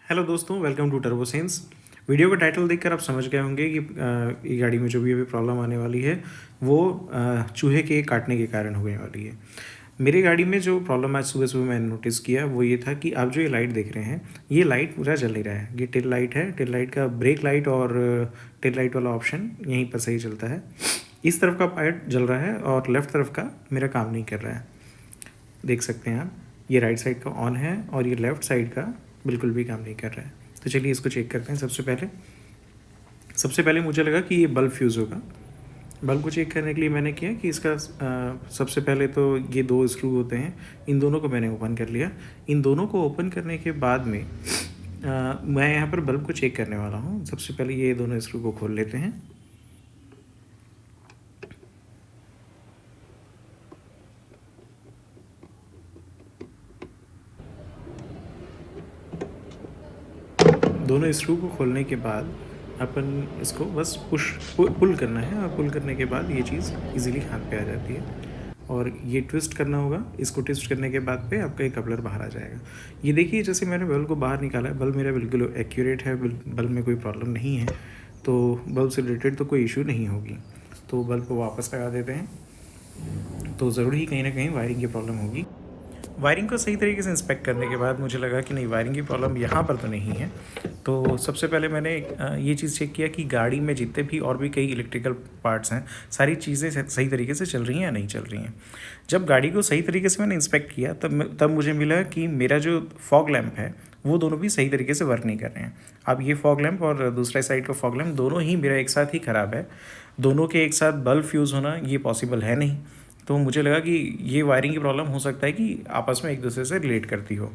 Hello दोस्तों, welcome to turbo sense. Video का title देखकर आप समझ गए होंगे कि ये गाड़ी में जो भी अभी प्रॉब्लम आने वाली है वो चूहे के काटने के कारण होने वाली है। मेरी गाड़ी में जो प्रॉब्लम आज सुबह सुबह मैंने नोटिस किया वो ये था कि आप जो ये लाइट देख रहे हैं, ये लाइट पूरा जल नहीं रहा है। ये टेल लाइट है, टेल लाइट का ब्रेक लाइट और टेल लाइट वाला ऑप्शन यहीं पर सही चलता है। इस तरफ का लाइट जल रहा है और लेफ़्ट तरफ का मेरा काम नहीं कर रहा है। देख सकते हैं आप, ये राइट साइड का ऑन है और ये लेफ़्ट साइड का बिल्कुल भी काम नहीं कर रहा है। तो चलिए इसको चेक करते हैं। सबसे पहले मुझे लगा कि ये बल्ब फ्यूज़ होगा। बल्ब को चेक करने के लिए मैंने किया कि इसका सबसे पहले तो ये दो स्क्रू होते हैं, इन दोनों को मैंने ओपन कर लिया। इन दोनों को ओपन करने के बाद में मैं यहाँ पर बल्ब को चेक करने वाला हूँ। सबसे पहले ये दोनों स्क्रू को खोल लेते हैं। दोनों स्क्रू को खोलने के बाद अपन इसको बस पुल करना है और पुल करने के बाद ये चीज़ इजीली हाथ पे आ जाती है। और ये ट्विस्ट करना होगा। इसको ट्विस्ट करने के बाद पे आपका ये कपलर बाहर आ जाएगा। ये देखिए, जैसे मैंने बल्ब को बाहर निकाला है, बल्ब मेरा बिल्कुल एक्यूरेट है, बल्ब में कोई प्रॉब्लम नहीं है, तो बल्ब से रिलेटेड तो कोई इशू नहीं होगी। तो बल्ब को वापस लगा देते हैं। तो ज़रूर ही कहीं ना कहीं वायरिंग की प्रॉब्लम होगी। वायरिंग को सही तरीके से इंस्पेक्ट करने के बाद मुझे लगा कि नहीं, वायरिंग की प्रॉब्लम यहाँ पर तो नहीं है। तो सबसे पहले मैंने ये चीज़ चेक किया कि गाड़ी में जितने भी और भी कई इलेक्ट्रिकल पार्ट्स हैं, सारी चीज़ें सही तरीके से चल रही हैं या नहीं चल रही हैं। जब गाड़ी को सही तरीके से मैंने इंस्पेक्ट किया तब मुझे मिला कि मेरा जो फॉग लैंप है वो दोनों भी सही तरीके से वर्क नहीं कर रहे हैं। अब ये फॉग लैंप और दूसरे साइड का फॉग लैंप दोनों ही मेरा एक साथ ही ख़राब है। दोनों के एक साथ बल्ब फ्यूज़ होना ये पॉसिबल है नहीं। तो मुझे लगा कि ये वायरिंग की प्रॉब्लम हो सकता है कि आपस में एक दूसरे से रिलेट करती हो।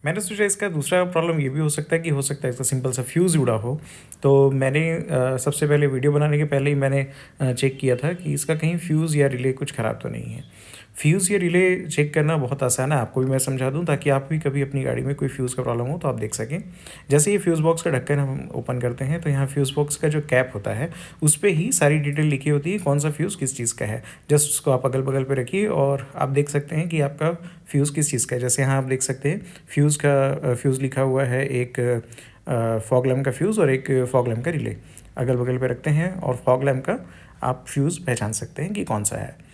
मैंने सोचा इसका दूसरा प्रॉब्लम ये भी हो सकता है इसका सिंपल सा फ्यूज़ जुड़ा हो। तो मैंने सबसे पहले वीडियो बनाने के पहले ही मैंने चेक किया था कि इसका कहीं फ्यूज़ या रिले कुछ ख़राब तो नहीं है। फ्यूज़ या रिले चेक करना बहुत आसान है, आपको भी मैं समझा दूं ताकि आप भी कभी अपनी गाड़ी में कोई फ्यूज़ का प्रॉब्लम हो तो आप देख सकें। जैसे ये फ्यूज़ बॉक्स का ढक्कन हम ओपन करते हैं तो यहाँ फ्यूज़ बॉक्स का जो कैप होता है उस पर ही सारी डिटेल लिखी होती है, कौन सा फ्यूज़ किस चीज़ का है। जस्ट उसको आप अगल बगल पे रखिए और आप देख सकते हैं कि आपका फ्यूज़ किस चीज़ का है। जैसे यहाँ आप देख सकते हैं फ्यूज़ लिखा हुआ है, एक फॉग लैम्प का फ्यूज़ और एक फॉग लैम्प का रिले अगल बगल पे रखते हैं और फॉग लैम्प का आप फ्यूज़ पहचान सकते हैं कि कौन सा है।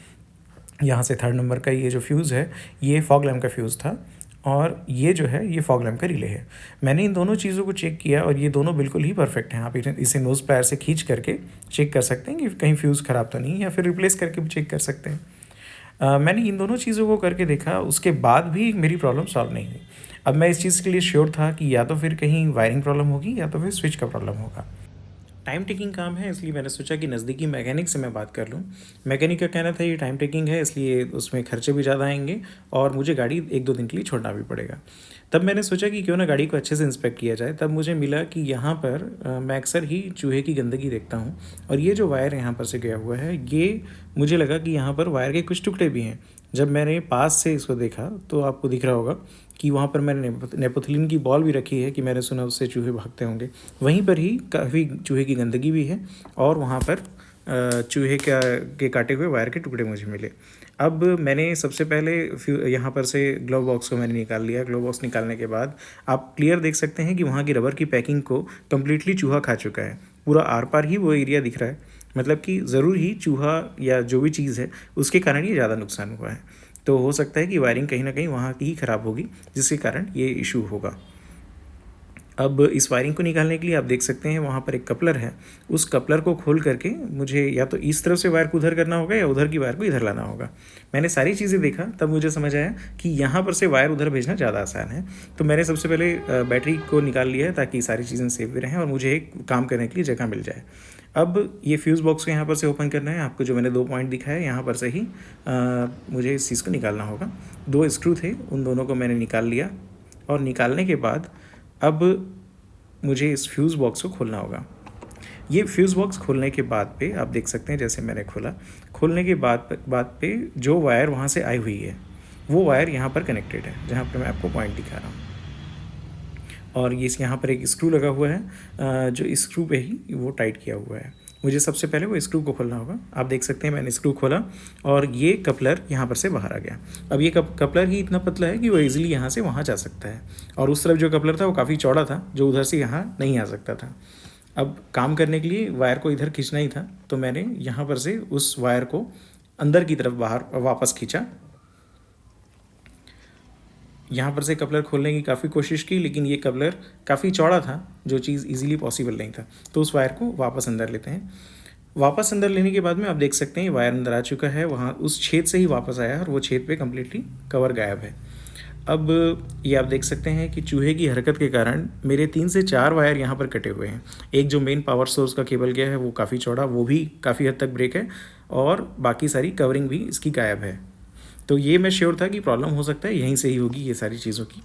यहाँ से 3rd नंबर का ये जो फ्यूज़ है ये फॉग लैम्प का फ्यूज़ था और ये जो है ये फॉग लैम्प का रिले है। मैंने इन दोनों चीज़ों को चेक किया और ये दोनों बिल्कुल ही परफेक्ट हैं। आप इसे नोज़ पैर से खींच करके चेक कर सकते हैं कि कहीं फ्यूज़ ख़राब तो नहीं है, या फिर रिप्लेस करके भी चेक कर सकते हैं। मैंने इन दोनों चीज़ों को करके देखा, उसके बाद भी मेरी प्रॉब्लम सॉल्व नहीं हुई। अब मैं इस चीज़ के लिए श्योर था कि या तो फिर कहीं वायरिंग प्रॉब्लम होगी या तो फिर स्विच का प्रॉब्लम होगा। टाइम टेकिंग काम है, इसलिए मैंने सोचा कि नज़दीकी मैकेनिक से मैं बात कर लूँ। मैकेनिक का कहना था ये टाइम टेकिंग है, इसलिए उसमें खर्चे भी ज़्यादा आएंगे और मुझे गाड़ी 1-2 दिन के लिए छोड़ना भी पड़ेगा। तब मैंने सोचा कि क्यों ना गाड़ी को अच्छे से इंस्पेक्ट किया जाए। तब मुझे मिला कि यहाँ पर मैं अक्सर ही चूहे की गंदगी देखता हूँ और ये जो वायर यहाँ पर से गया हुआ है, ये मुझे लगा कि यहाँ पर वायर के कुछ टुकड़े भी हैं। जब मैंने पास से इसको देखा तो आपको दिख रहा होगा कि वहाँ पर मैंने नेपोथिलीन की बॉल भी रखी है कि मैंने सुना उससे चूहे भागते होंगे। वहीं पर ही काफ़ी चूहे की गंदगी भी है और वहाँ पर चूहे के काटे हुए वायर के टुकड़े मुझे मिले। अब मैंने सबसे पहले यहाँ पर से ग्लोव बॉक्स को मैंने निकाल लिया। ग्लोव बॉक्स निकालने के बाद आप क्लियर देख सकते हैं कि वहाँ की रबर की पैकिंग को कम्प्लीटली चूहा खा चुका है। पूरा आर पार ही वो एरिया दिख रहा है, मतलब कि ज़रूर ही चूहा या जो भी चीज़ है उसके कारण ये ज़्यादा नुकसान हुआ है। तो हो सकता है कि वायरिंग कहीं ना कहीं वहाँ की ही ख़राब होगी जिसके कारण ये इशू होगा। अब इस वायरिंग को निकालने के लिए आप देख सकते हैं वहाँ पर एक कपलर है। उस कपलर को खोल करके मुझे या तो इस तरफ से वायर को उधर करना होगा या उधर की वायर को इधर लाना होगा। मैंने सारी चीज़ें देखा, तब मुझे समझ आया कि यहाँ पर से वायर उधर भेजना ज़्यादा आसान है। तो मैंने सबसे पहले बैटरी को निकाल लिया है ताकि सारी चीज़ें सेफ भी रहें और मुझे एक काम करने के लिए जगह मिल जाए। अब ये फ्यूज़ बॉक्स को यहाँ पर से ओपन करना है। आपको जो मैंने 2 पॉइंट दिखाया यहाँ पर से ही मुझे इस चीज़ को निकालना होगा। 2 स्क्रू थे, उन दोनों को मैंने निकाल लिया और निकालने के बाद अब मुझे इस फ्यूज़ बॉक्स को खोलना होगा। ये फ्यूज़ बॉक्स खोलने के बाद पे आप देख सकते हैं, जैसे मैंने खोलने के बाद पे जो वायर वहाँ से आई हुई है वो वायर यहाँ पर कनेक्टेड है, जहाँ पर मैं आपको पॉइंट दिखा रहा हूँ। और ये यहाँ पर एक स्क्रू लगा हुआ है जो स्क्रू पे ही वो टाइट किया हुआ है। मुझे सबसे पहले वो स्क्रू को खोलना होगा। आप देख सकते हैं मैंने स्क्रू खोला और ये कपलर यहाँ पर से बाहर आ गया। अब ये कपलर ही इतना पतला है कि वो ईजिली यहाँ से वहाँ जा सकता है, और उस तरफ जो कपलर था वो काफ़ी चौड़ा था, जो उधर से यहाँ नहीं आ सकता था। अब काम करने के लिए वायर को इधर खींचना ही था, तो मैंने यहाँ पर से उस वायर को अंदर की तरफ बाहर वापस खींचा। यहाँ पर से कपलर खोलने की काफ़ी कोशिश की, लेकिन ये कपलर काफ़ी चौड़ा था, जो चीज़ इजीली पॉसिबल नहीं था। तो उस वायर को वापस अंदर लेते हैं। वापस अंदर लेने के बाद में आप देख सकते हैं वायर अंदर आ चुका है, वहाँ उस छेद से ही वापस आया और वो छेद पे कम्प्लीटली कवर गायब है। अब ये आप देख सकते हैं कि चूहे की हरकत के कारण मेरे 3 से 4 वायर यहाँ पर कटे हुए हैं। एक जो मेन पावर सोर्स का केबल गया है वो काफ़ी चौड़ा, वो भी काफ़ी हद तक ब्रेक है, और बाकी सारी कवरिंग भी इसकी गायब है। तो ये मैं श्योर था कि प्रॉब्लम हो सकता है यहीं से ही होगी ये सारी चीज़ों की।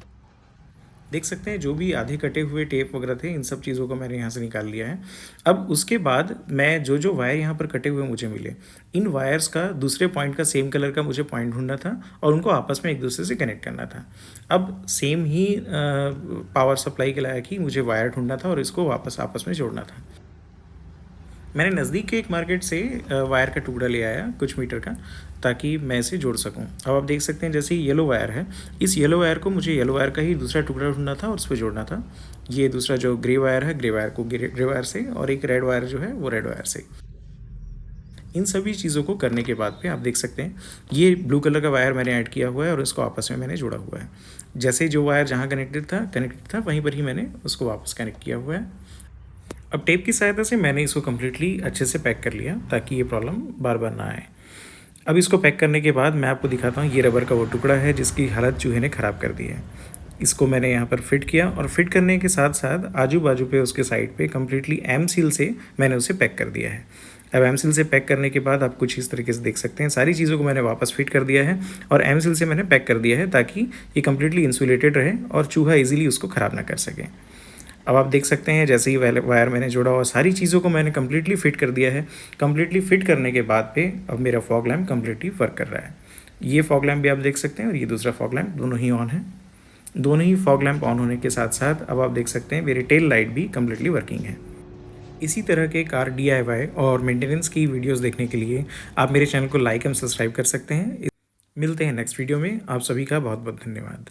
देख सकते हैं जो भी आधे कटे हुए टेप वगैरह थे, इन सब चीज़ों को मैंने यहाँ से निकाल लिया है। अब उसके बाद मैं जो वायर यहाँ पर कटे हुए मुझे मिले, इन वायर्स का दूसरे पॉइंट का सेम कलर का मुझे पॉइंट ढूंढना था और उनको आपस में एक दूसरे से कनेक्ट करना था। अब सेम ही पावर सप्लाई के लायक ही मुझे वायर ढूंढना था और इसको वापस आपस में जोड़ना था। मैंने नज़दीक के एक मार्केट से वायर का टुकड़ा ले आया कुछ मीटर का, ताकि मैं इसे जोड़ सकूं। अब आप देख सकते हैं जैसे येलो वायर है, इस येलो वायर को मुझे येलो वायर का ही दूसरा टुकड़ा ढूंढना था और उस पर जोड़ना था। ये दूसरा जो ग्रे वायर है, ग्रे वायर को ग्रे वायर से, और एक रेड वायर जो है वो रेड वायर से। इन सभी चीज़ों को करने के बाद पे आप देख सकते हैं ये ब्लू कलर का वायर मैंने ऐड किया हुआ है और इसको आपस में मैंने जोड़ा हुआ है। जैसे जो वायर जहाँ कनेक्टेड था वहीं पर ही मैंने उसको वापस कनेक्ट किया हुआ है। अब टेप की सहायता से मैंने इसको कम्प्लीटली अच्छे से पैक कर लिया ताकि ये प्रॉब्लम बार बार ना आए। अब इसको पैक करने के बाद मैं आपको दिखाता हूँ, ये रबर का वो टुकड़ा है जिसकी हालत चूहे ने ख़राब कर दी है। इसको मैंने यहाँ पर फिट किया और फिट करने के साथ साथ आजू बाजू पे उसके साइड पे कम्प्लीटली एम सील से मैंने उसे पैक कर दिया है। अब एम सील से पैक करने के बाद आप कुछ इस तरीके से देख सकते हैं, सारी चीज़ों को मैंने वापस फिट कर दिया है और एम सील से मैंने पैक कर दिया है ताकि ये कम्प्लीटली इंसुलेटेड रहे और चूहा ईजिली उसको ख़राब ना कर सके। अब आप देख सकते हैं जैसे ही वायर मैंने जोड़ा और सारी चीज़ों को मैंने कम्प्लीटली फिट कर दिया है। कम्प्लीटली फिट करने के बाद पे अब मेरा फॉग लैम्प कम्प्लीटली वर्क कर रहा है। ये फॉग लैम्प भी आप देख सकते हैं और ये दूसरा फॉग लैम्प, दोनों ही ऑन है। दोनों ही फॉग लैम्प ऑन होने के साथ साथ अब आप देख सकते हैं मेरी टेल लाइट भी कम्प्लीटली वर्किंग है। इसी तरह के कार DIY और मेंटेनेंस की वीडियोस देखने के लिए आप मेरे चैनल को लाइक एंड सब्सक्राइब कर सकते हैं। मिलते हैं नेक्स्ट वीडियो में। आप सभी का बहुत बहुत धन्यवाद।